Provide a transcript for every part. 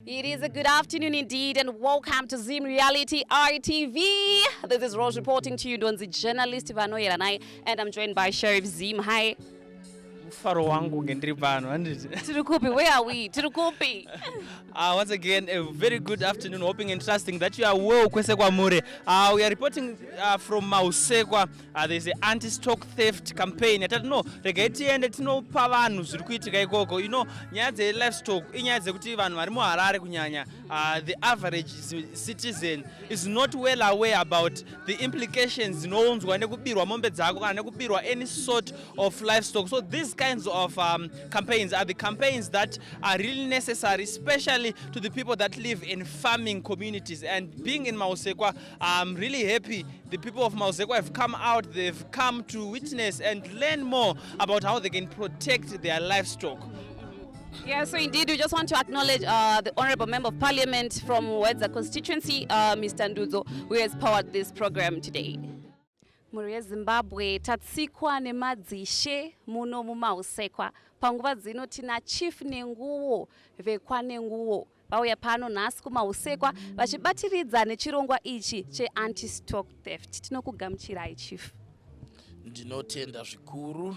It is a good afternoon indeed, and welcome to Zim Reality RTV. This is Rose reporting to you, Donzi journalist Ivano Yeranai, and I'm joined by Sheriff Zim. Hi. Tirukupi, where are we? Tirukupi. Once again, a very good afternoon, hoping and trusting that you are well. We are reporting from Mahusekwa. There's an anti-stock theft campaign. I don't know, the average citizen is not well aware about the implications any sort of livestock. So these kinds of campaigns are the campaigns that are really necessary, especially to the people that live in farming communities. And being in Mahusekwa, I'm really happy the people of Mahusekwa have come out, they've come to witness and learn more about how they can protect their livestock. Yeah, so indeed, we just want to acknowledge the Honorable Member of Parliament from Hwedza constituency, Mr. Ndudzo, who has powered this program today. Muri Zimbabwe tatsikwa nemadzishe muno mumahusekwa panguva dzino tina chief nenguwo vekwa nenguwo vauya pano nhasi kumahusekwa vachibatiridza nechirongwa ichi che-anti-stock theft. Tinokugamuchirai chief. Ndinotenda zvikuru.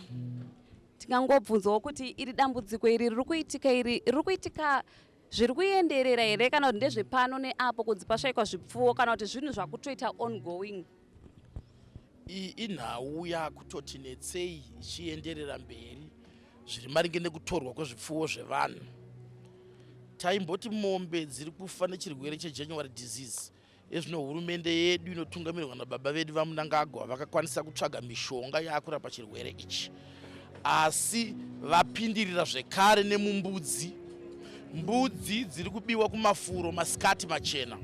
Tingangobvunzawo kuti iri dambudziko iri riri kuitika zviri kuenderera here kana kuti ndezvepano neapo kunzi pashayikwa zvipfuwo kana kuti zvinhu zvakutoita ongoing? Inhau yakutoti netsei ichienderera mberi zviri maringe nekutorwa kwezvipfuwo zvevanhu. Taimboti mombe dziri kufa nechirwere cheJanuary disease. Ezvino hurumende yedu inotungamirirwa nababa vedu vaMunangagwa vakakwanisa kutsvaga mishonga yakurapa chirwere ichi. Asi vapindirira zvekare nemumbudzi. Mbudzi dziri kubiwa kumafuro masikati machena.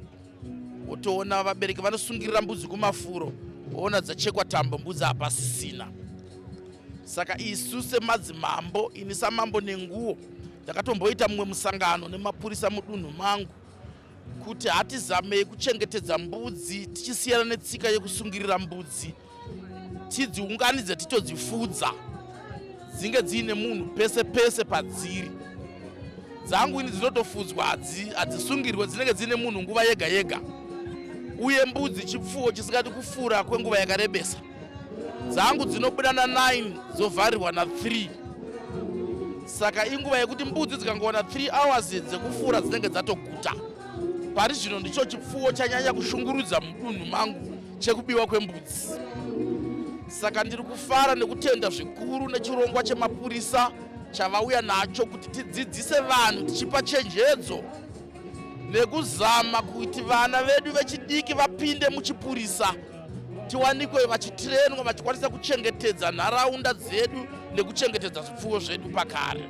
Otoona vabereki vanosungirira mbudzi kumafuro. Ona dzachekwa tambo mbudzi hapasisina. Saka isu semadzimambo ini samambo nenguwo ndakatomboita mumwe musangano nemapurisa mudunhu mangu kuti hatizamei kuchengetedza mbudzi tichisiyana netsika yekusungirira mbudzi. Tidziunganidze titodzifudza dzinge dziine munhu pese pese padziri. Dzangu ini dzinotofudzwa hadzisungirwe dzinenge dziine munhu nguva yega yega. Uye mbudzi chipfuwo chisikati kufura kwenguva yakarebesa. Dzangu dzinobuda na9 dzovharirwa na3. Saka inguva yekuti mbudzi dzikangowana 3 hours dzekufura dzinenge dzatoguta. Pari zvino ndicho chipfuwo chanyanya kushungurudza mudunhu mangu chekubiwa kwembudzi. Saka ndiri kufara nekutenda zvikuru nechirongwa chemapurisa chavauya nacho kuti tidzidzise vanhu tichipa chenjedzo nekuzama kuti vana vedu vechidiki vapinde muchipurisa tiwanikwe vachitrenwa vachikwanisa kuchengetedza nharaunda dzedu nekuchengetedza zvipfuwo zvedu pakare.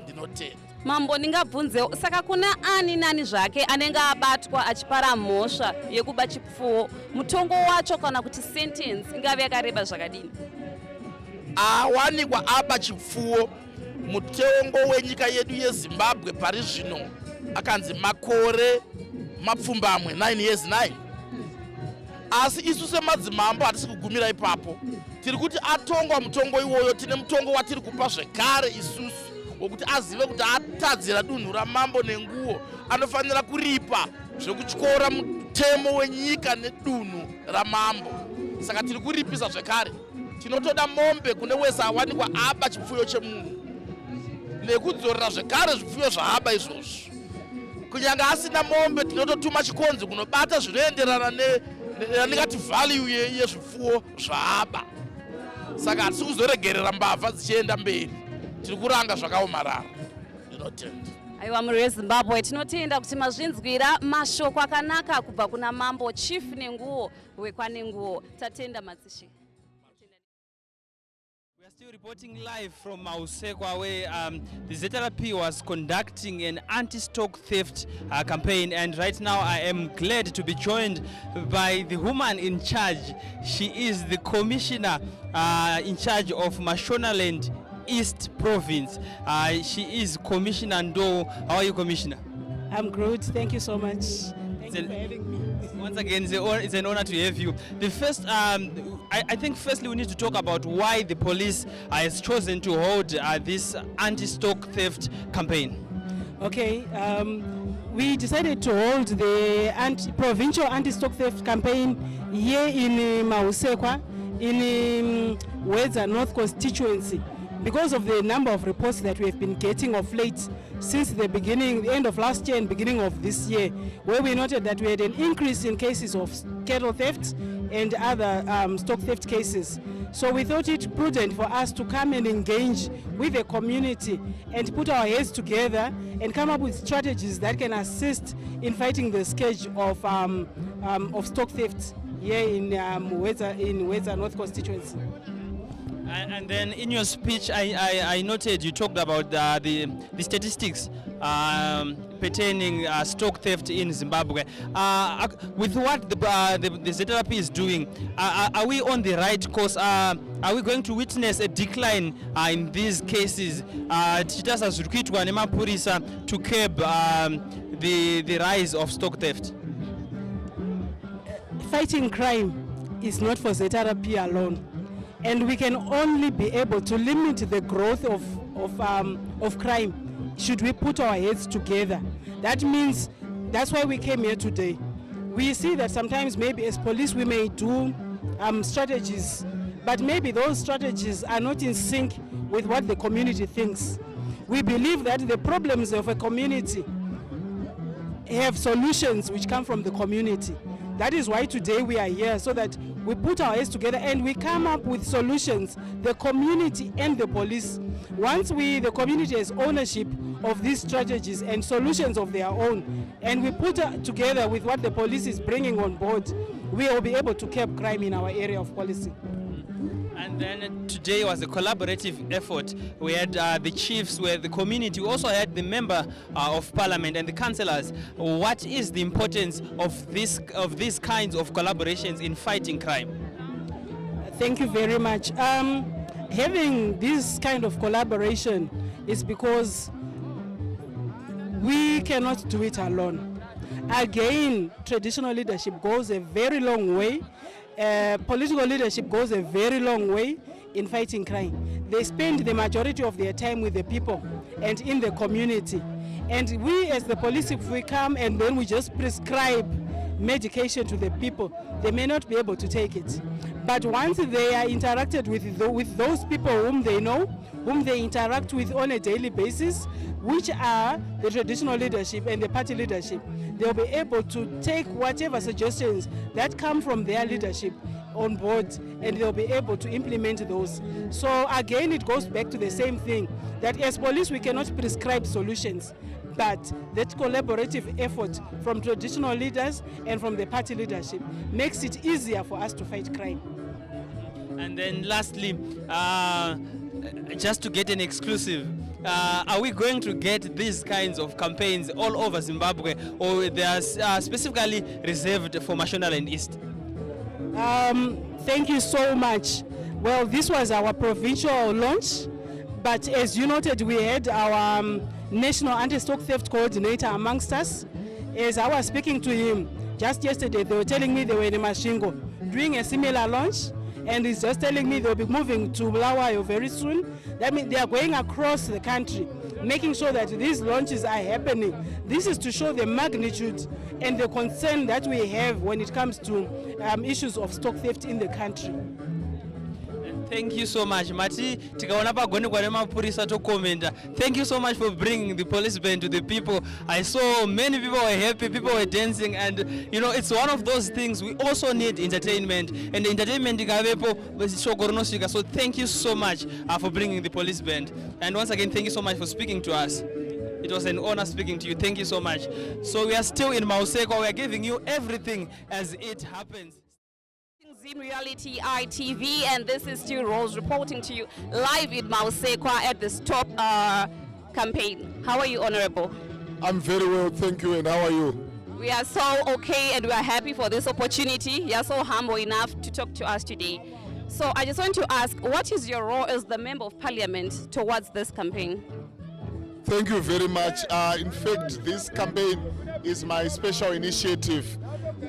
Ndinotenda. Mambo ndingabvunzewo, saka kuna ani nani zvake anenge abatwa achipara mhosva yekuba chipfuwo, mutongo wacho kana kuti sentence ingave yakareba zvakadini? Awanikwa aba chipfuwo, mutongo wenyika yedu yeZimbabwe pari zvino akanzi makore mapfumbamwe 9 years 9. Asi isu semadzimambo hatisi kugumira ipapo. Tiri kuti atongwa mutongo iwoyo tine mutongo watiri kupa zvekare isusu wokuti azive kuti atadzira dunhu ramambo nenguwo anofanira kuripa zvekutyora mutemo wenyika nedunhu ramambo. Saka tiri kuripisa zvekare. Tinotoda mombe kune wese awanikwa aba chipfuyo chemunhu nekudzorera zvekare zvipfuyo zvaaba izvozvo. Kunyanga asina mombe tinototuma chikonzi kunobata zvinoenderana nendingati value yezvipfuwo zvaaba. Saka hatisi kuzoregerera mbavha dzichienda mberi. Tiri kuranga zvakaomarara. Ndinotenda. Aiwa muri weZimbabwe tinotenda kuti mazvinzwira mashoko akanaka kubva kuna mambo chief nenguwo wekwa nenguwo. Tatenda madzishe. We are still reporting live from Mahusekwa where the ZRP was conducting an anti-stock theft campaign, and right now I am glad to be joined by the woman in charge. She is the commissioner in charge of Mashonaland East Province. She is Commissioner Ndudzo. How are you, Commissioner? I'm good, thank you so much. Thank you for having me. Once again, it's an honor to have you. The first, I think firstly we need to talk about why the police has chosen to hold this anti-stock theft campaign. Okay, we decided to hold the provincial anti-stock theft campaign here in Mahusekwa, in Hwedza North constituency, because of the number of reports that we have been getting of late since the end of last year and beginning of this year, where we noted that we had an increase in cases of cattle theft and other stock theft cases. So we thought it prudent for us to come and engage with the community and put our heads together and come up with strategies that can assist in fighting the scourge of stock theft here in Hwedza North constituency. And then in your speech, I noted you talked about the statistics pertaining stock theft in Zimbabwe. With what the ZRP is doing, are we on the right course? Are we going to witness a decline in these cases? To curb the rise of stock theft? Fighting crime is not for ZRP alone. And we can only be able to limit the growth of crime should we put our heads together. That means that's why we came here today. We see that sometimes maybe as police we may do strategies, but maybe those strategies are not in sync with what the community thinks. We believe that the problems of a community have solutions which come from the community. That is why today we are here, so that we put our heads together and we come up with solutions, the community and the police. Once the community has ownership of these strategies and solutions of their own, and we put together with what the police is bringing on board, we will be able to curb crime in our area of policy. And then today was a collaborative effort. We had the chiefs, where the community, we also had the member of parliament and the councillors. What is the importance of these kinds of collaborations in fighting crime? Thank you very much. Having this kind of collaboration is because we cannot do it alone. Again, traditional leadership goes a very long way. Political leadership goes a very long way in fighting crime. They spend the majority of their time with the people and in the community. And we as the police, if we come and then we just prescribe medication to the people, they may not be able to take it. But once they are interacted with those people whom they know, whom they interact with on a daily basis, which are the traditional leadership and the party leadership, they'll be able to take whatever suggestions that come from their leadership on board, and they'll be able to implement those. So again, it goes back to the same thing, that as police we cannot prescribe solutions, but that collaborative effort from traditional leaders and from the party leadership makes it easier for us to fight crime. And then lastly, just to get an exclusive, are we going to get these kinds of campaigns all over Zimbabwe, or they are specifically reserved for Mashonaland East? Thank you so much. Well, this was our provincial launch, but as you noted, we had our National Anti-Stock Theft Coordinator amongst us. As I was speaking to him just yesterday, they were telling me they were in Mashingo doing a similar launch, and he's just telling me they'll be moving to Bulawayo very soon. That means they are going across the country, making sure that these launches are happening. This is to show the magnitude and the concern that we have when it comes to issues of stock theft in the country. Thank you so much, Mati. Thank you so much for bringing the police band to the people. I saw many people were happy, people were dancing, and you know, it's one of those things. We also need entertainment, and the entertainment so thank you so much for bringing the police band. And once again, thank you so much for speaking to us. It was an honor speaking to you. Thank you so much. So we are still in Mahusekwa. We are giving you everything as it happens. Zim Reality ITV, and this is Stu Rose reporting to you live in Mahusekwa at the Stop campaign. How are you, Honorable? I'm very well, thank you, and how are you? We are so okay, and we are happy for this opportunity. You are so humble enough to talk to us today. So I just want to ask, what is your role as the Member of Parliament towards this campaign? Thank you very much. In fact, this campaign is my special initiative.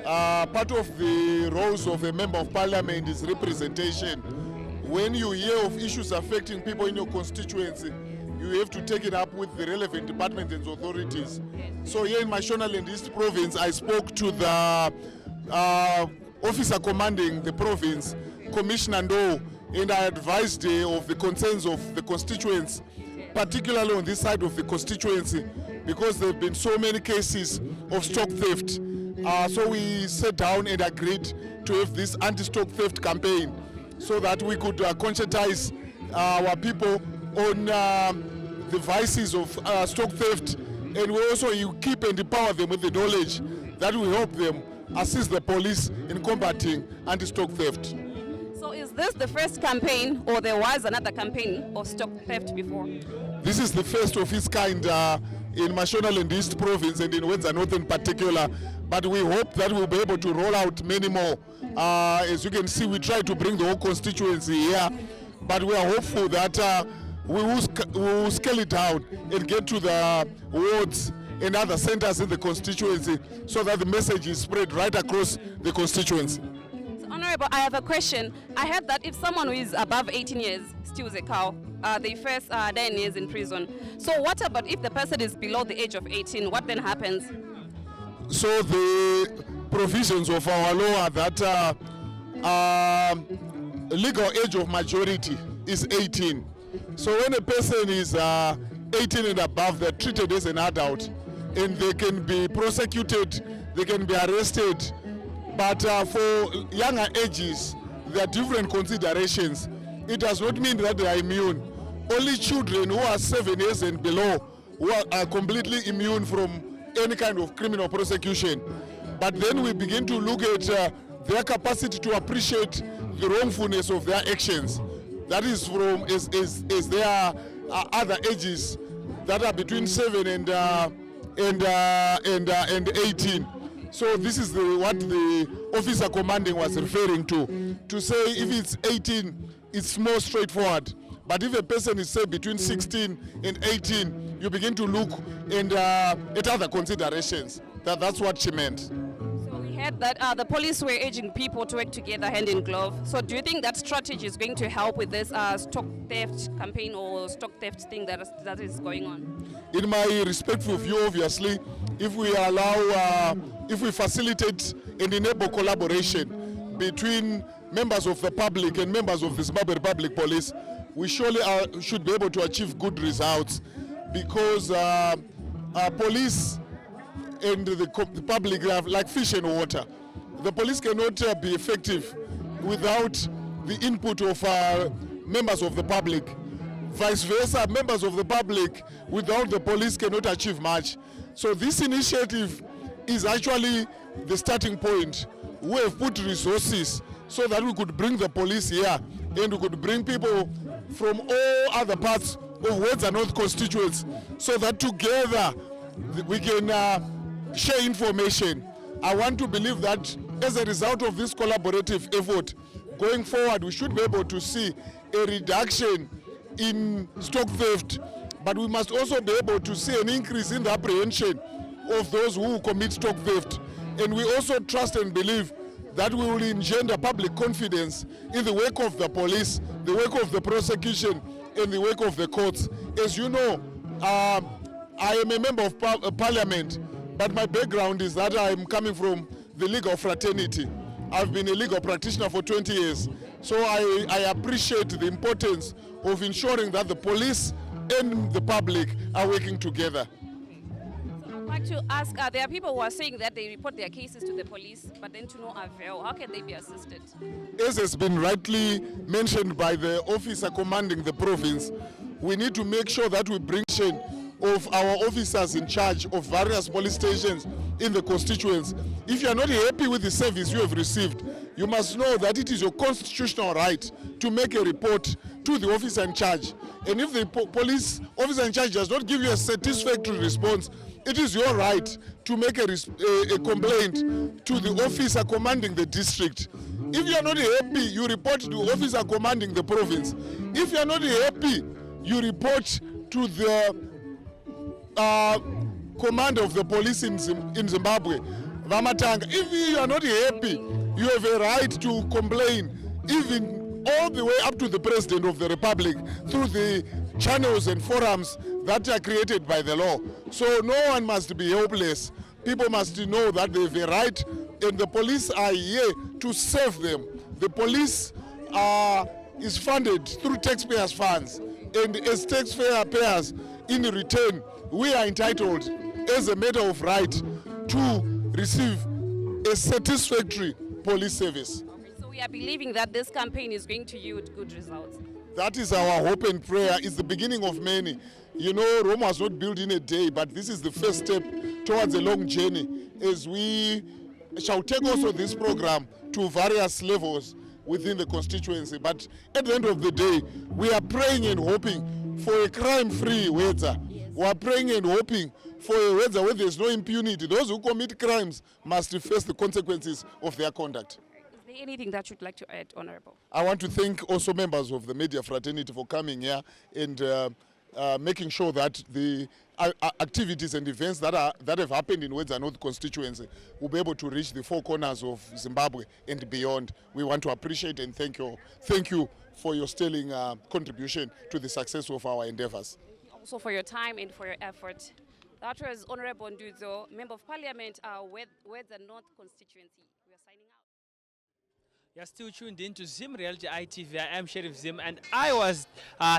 Part of the roles of a Member of Parliament is representation. When you hear of issues affecting people in your constituency, you have to take it up with the relevant departments and authorities. So here in Mashonaland East Province, I spoke to the officer commanding the province, Commissioner Ndudzo, and I advised of the concerns of the constituents, particularly on this side of the constituency, because there have been so many cases of stock theft. So we sat down and agreed to have this anti-stock theft campaign so that we could conscientize our people on the vices of stock theft, and we also equip and empower them with the knowledge that will help them assist the police in combating anti-stock theft. So is this the first campaign, or there was another campaign of stock theft before? This is the first of its kind in Mashonaland East Province and in Hwedza North in particular, but we hope that we'll be able to roll out many more. As you can see, we try to bring the whole constituency here, but we are hopeful that we will scale it down and get to the wards and other centers in the constituency so that the message is spread right across the constituency. So, Honorable, I have a question. I heard that if someone who is above 18 years steals a cow, they face 9 years in prison. So what about if the person is below the age of 18? What then happens? So the provisions of our law are that legal age of majority is 18. So when a person is 18 and above, they're treated as an adult, and they can be prosecuted, they can be arrested. But for younger ages, there are different considerations. It does not mean that they are immune. Only children who are 7 years and below who are completely immune from any kind of criminal prosecution. But then we begin to look at their capacity to appreciate the wrongfulness of their actions. That is from as there are other ages that are between 7 and 18. So this is what the officer commanding was referring to say if it's 18, it's more straightforward. But if a person is, say, between 16 and 18, you begin to look and at other considerations. That's what she meant. So we heard that the police were urging people to work together hand in glove. So do you think that strategy is going to help with this stock theft campaign or stock theft thing that is going on? In my respectful view, obviously, if we allow, if we facilitate and enable collaboration between members of the public and members of the Zimbabwe Republic Police, we surely should be able to achieve good results, because police and the public are like fish in water. The police cannot be effective without the input of members of the public. Vice versa, members of the public without the police cannot achieve much. So this initiative is actually the starting point. We have put resources so that we could bring the police here, and we could bring people from all other parts of Hwedza North constituents, so that together we can share information. I want to believe that as a result of this collaborative effort, going forward we should be able to see a reduction in stock theft, but we must also be able to see an increase in the apprehension of those who commit stock theft. And we also trust and believe that we will engender public confidence in the work of the police, the work of the prosecution, and the work of the courts. As you know, I am a member of parliament, but my background is that I am coming from the legal fraternity. I've been a legal practitioner for 20 years. So I appreciate the importance of ensuring that the police and the public are working together. I'd like to ask, there are people who are saying that they report their cases to the police, but then to no avail. How can they be assisted? As has been rightly mentioned by the officer commanding the province, we need to make sure that we bring of our officers in charge of various police stations in the constituents. If you are not happy with the service you have received, you must know that it is your constitutional right to make a report to the officer in charge. And if the police officer in charge does not give you a satisfactory response, it is your right to make a complaint to the officer commanding the district. If you are not happy, you report to the officer commanding the province. If you are not happy, you report to the commander of the police in Zimbabwe, Vamatanga. If you are not happy, you have a right to complain, even all the way up to the president of the republic through the channels and forums that are created by the law. So no one must be helpless. People must know that they have a right, and the police are here to serve them. The police is funded through taxpayers' funds, and as taxpayers in return, we are entitled as a matter of right to receive a satisfactory police service. So we are believing that this campaign is going to yield good results. That is our hope and prayer. It's the beginning of many. You know, Rome was not built in a day, but this is the first step towards a long journey as we shall take also this program to various levels within the constituency. But at the end of the day, we are praying and hoping for a crime-free Hwedza. We are praying and hoping for a Hwedza where there is no impunity. Those who commit crimes must face the consequences of their conduct. Is there anything that you'd like to add, Honorable? I want to thank also members of the media fraternity for coming here and making sure that the activities and events that have happened in Hwedza North constituency will be able to reach the four corners of Zimbabwe and beyond. We want to appreciate and thank you for your sterling contribution to the success of our endeavors. Thank you also for your time and for your effort. That was Honorable Ndudzo, Member of Parliament, Hwedza North constituency. We are signing out. You're still tuned in to Zim Reality ITV. I am Sheriff Zim, and I was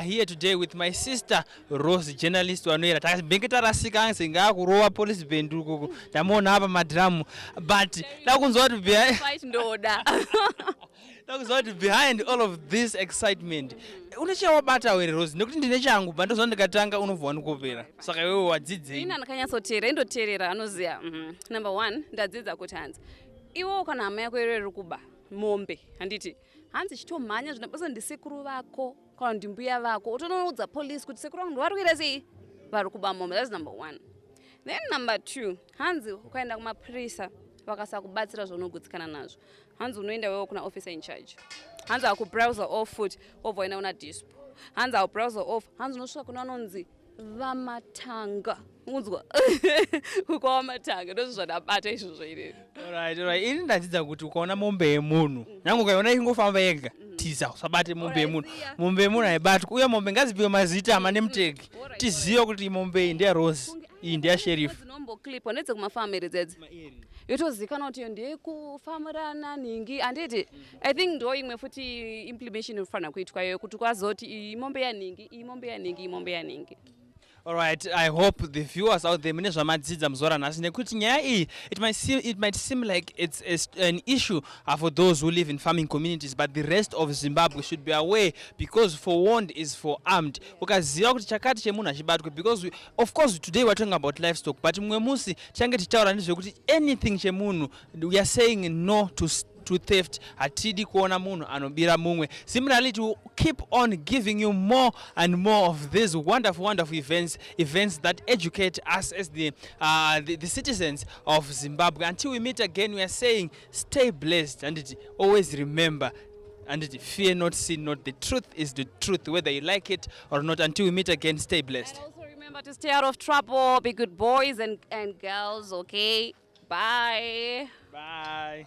here today with my sister Rose, journalist wanoira takabengeta rasika singa kurowa police benduko tamona hapa madramu, but takunzwa kuti behind all of this excitement unechawabata were Rose nekuti ndine changu but ndozva ndikatanga unobva nikopera saka iwewe wadzidze ina ndakanyatsoteera indoteerera anoziya. Number 1 ndadzidza kuti hanzi iwo kana hama yako iri kuba mombe handiti hanzi chitomhanya zvinabasa ndisekuru vako kana ndimbuya vako utonoudza police kuti sekuru vangu vari kuita sei vari kuba mombe. That's number 1. Then number 2, hanzi ukaenda kumapurisa vakasakubatsira zvaunogutsikana nazvo, hanzi unoenda wewo kuna officer in charge, hanzi akubrowser off foot obva uenda una dispo, hanzi akubrowser off, hanzi unosvika kuna anonzi vamatanga unzwa ukwawamatanga ndozvo zvadabata izvozvo iri. Alright. Ini ndadzidza kuti ukaona mombe yemunhu nyange ukaiona ingofamba yega tiza usabate mombe yemunhu. Mombe yemunhu haibatwi uye mombe ngazipiwe mazita mane mutegi tizive kuti mombe iyi ndiya Rose iyi ndiya Sheriff. Dzinomboclipwa nedzekumafamiri dzedzi yotozikanwa kuti iyo ndeyekufambirana ningi handiti. I think ndo imwe futi implementation inofanira kuitwa iyoyo kuti kwazoti iyi mombe yaningi iyi mombe yaningi iyi mombe yaningi. Alright, I hope the viewers out there mune zvamadzidza muzora nhasi nekuti nyaya iyi it might seem like it's an issue for those who live in farming communities, but the rest of Zimbabwe should be aware because forewarned is forearmed. Ukaziva kuti chakati chemunhu hachibatwe because of course today we're talking about livestock, but mumwe musi change tichitaura nezvekuti anything chemunhu we are saying no to theft. Hatidi kuona munhu anobira mumwe. Similarly, to keep on giving you more and more of these wonderful events that educate us as the citizens of Zimbabwe. Until we meet again, we are saying stay blessed and always remember and fear not, sin not. The truth is the truth, whether you like it or not. Until we meet again, stay blessed. And also remember to stay out of trouble, be good boys and girls, okay? Bye. Bye.